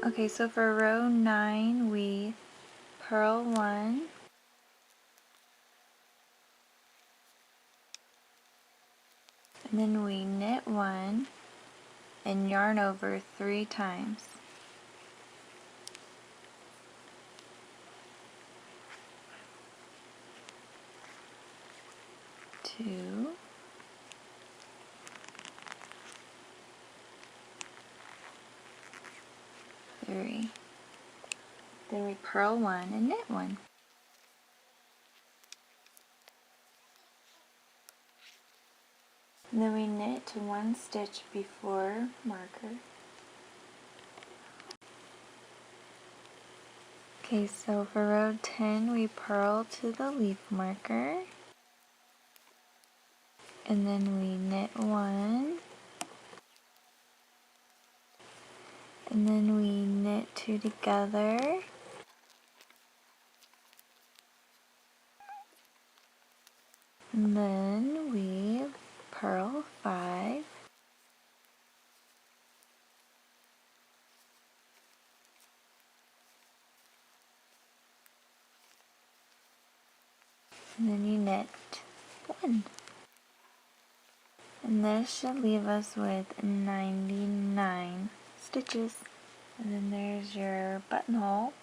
Okay, so for row 9, we purl 1, and then we knit 1 and yarn over 3 times. 2, 3. Then we purl 1 and knit 1. And then we knit to 1 stitch before marker. Okay, so for row 10, we purl to the leaf marker, and then we knit 1, and then we knit 2 together, and then we purl 5, and then you knit 1. And this should leave us with 99 stitches. And then there's your buttonhole.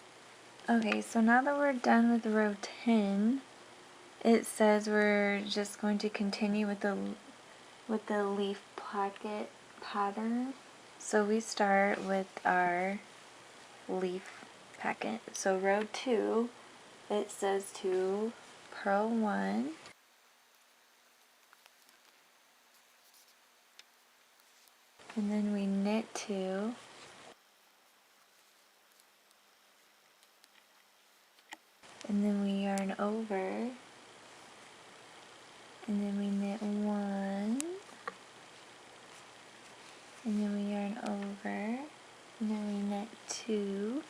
Okay, so now that we're done with row 10, it says we're just going to continue with the leaf placket pattern. So we start with our leaf packet. So row 2, it says to purl 1, and then we knit 2, and then we yarn over, and then we knit 1, and then we yarn over, and then we knit 2,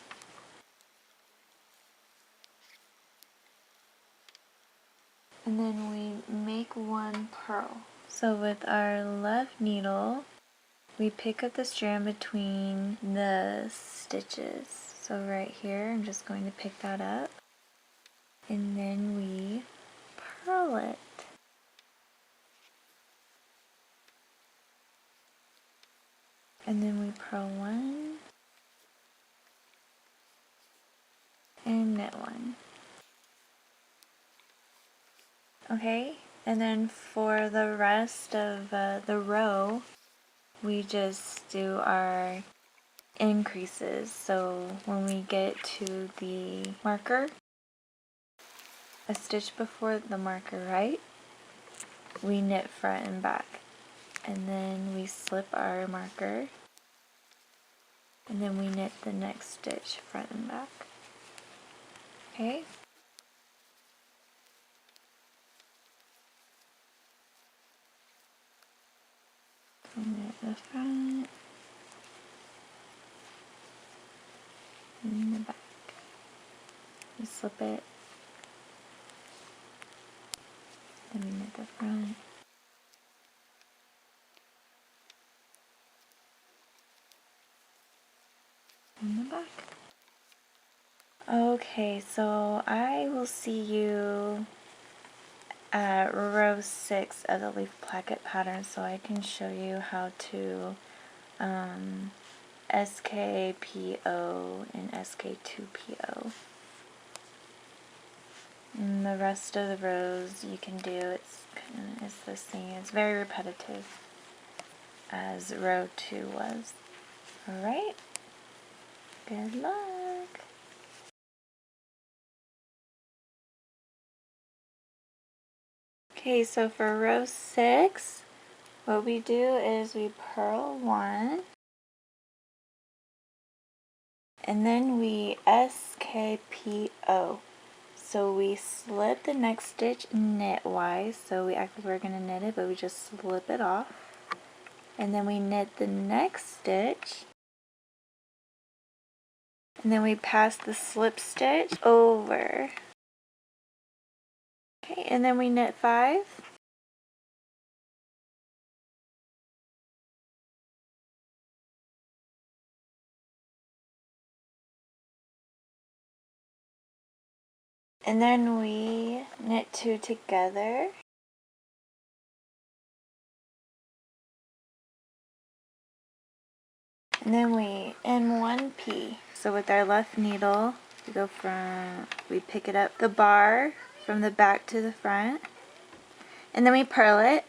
and then we make 1 purl. So with our left needle, we pick up the strand between the stitches. So right here, I'm just going to pick that up, and then we purl it. And then we purl 1 and knit 1. Okay, and then for the rest of the row, we just do our increases. So when we get to the marker, a stitch before the marker, right, we knit front and back, and then we slip our marker, and then we knit the next stitch front and back. Okay, so knit the front and the back. We slip it, then we knit the front, and the back. Okay, so I will see you at row 6 of the leaf placket pattern, so I can show you how to Skpo and Sk2po. And the rest of the rows you can do, it's the same. It's very repetitive as row 2 was. Alright, good luck! Okay, so for row 6, what we do is we purl 1, and then we Skpo. So we slip the next stitch knitwise, so we're going to knit it, but we just slip it off. And then we knit the next stitch, and then we pass the slip stitch over. Okay, and then we knit 5. And then we knit 2 together. And then we end 1 P. So with our left needle, we pick it up the bar from the back to the front. And then we purl it.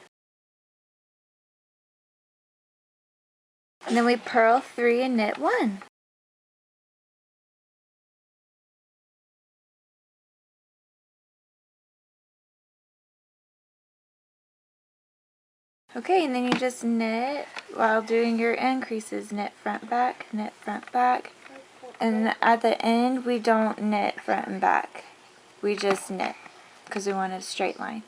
And then we purl 3 and knit 1. Okay, and then you just knit while doing your increases. Knit front back, and at the end we don't knit front and back. We just knit because we want a straight line.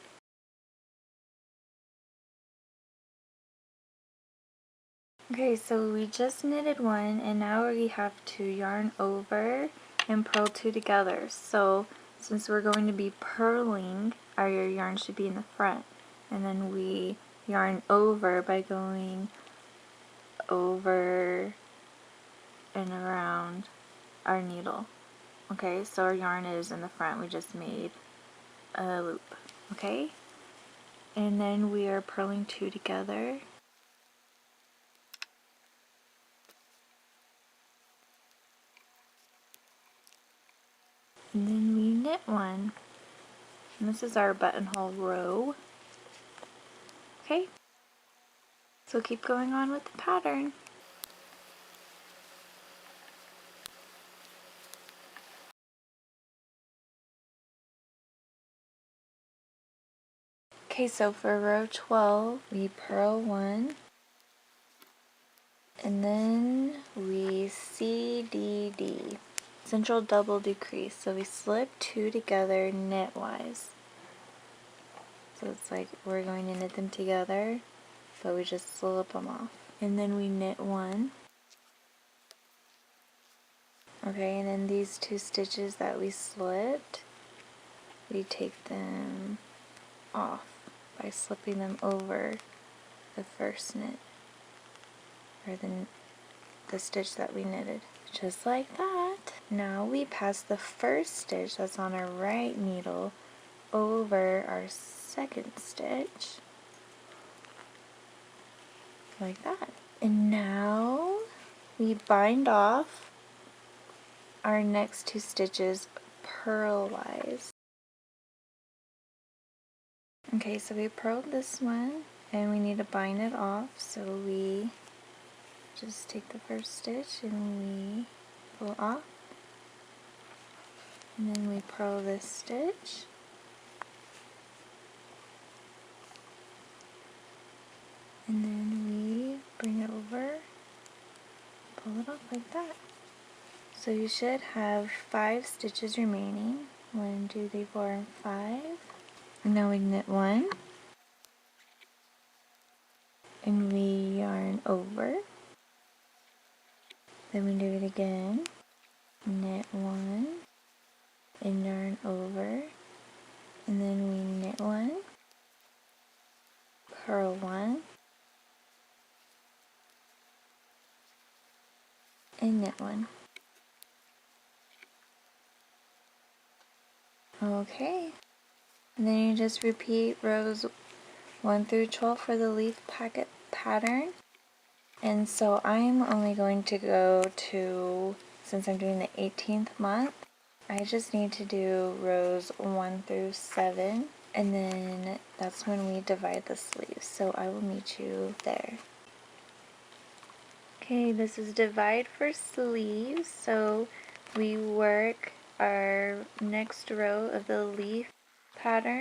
Okay, so we just knitted 1 and now we have to yarn over and purl 2 together. So since we're going to be purling, our yarn should be in the front, and then we yarn over by going over and around our needle. Okay, so our yarn is in the front, we just made a loop. Okay, and then we are purling 2 together. And then we knit 1. And this is our buttonhole row. Okay, so keep going on with the pattern. Okay, so for row 12, we purl 1, and then we CDD, central double decrease. So we slip 2 together knitwise. So it's like we're going to knit them together, but we just slip them off. And then we knit 1. Okay, and then these 2 stitches that we slipped, we take them off by slipping them over the first knit, or the stitch that we knitted. Just like that. Now we pass the first stitch that's on our right needle over our second stitch, like that. And now we bind off our next 2 stitches purlwise. Okay, so we purled this one and we need to bind it off, so we just take the first stitch and we pull off, and then we purl this stitch, and then we bring it over, pull it off like that. So you should have 5 stitches remaining. 1, 2, 3, 4, and 5. And now we knit 1, and we yarn over, then we do it again, knit 1, and yarn over, and then we knit 1, purl 1, and knit 1. Okay, and then you just repeat rows 1 through 12 for the leaf packet pattern. And so I'm only going to go to, since I'm doing the 18th month, I just need to do rows 1 through 7, and then that's when we divide the sleeves. So I will meet you there. Okay, this is divide for sleeves. So we work our next row of the leaf pattern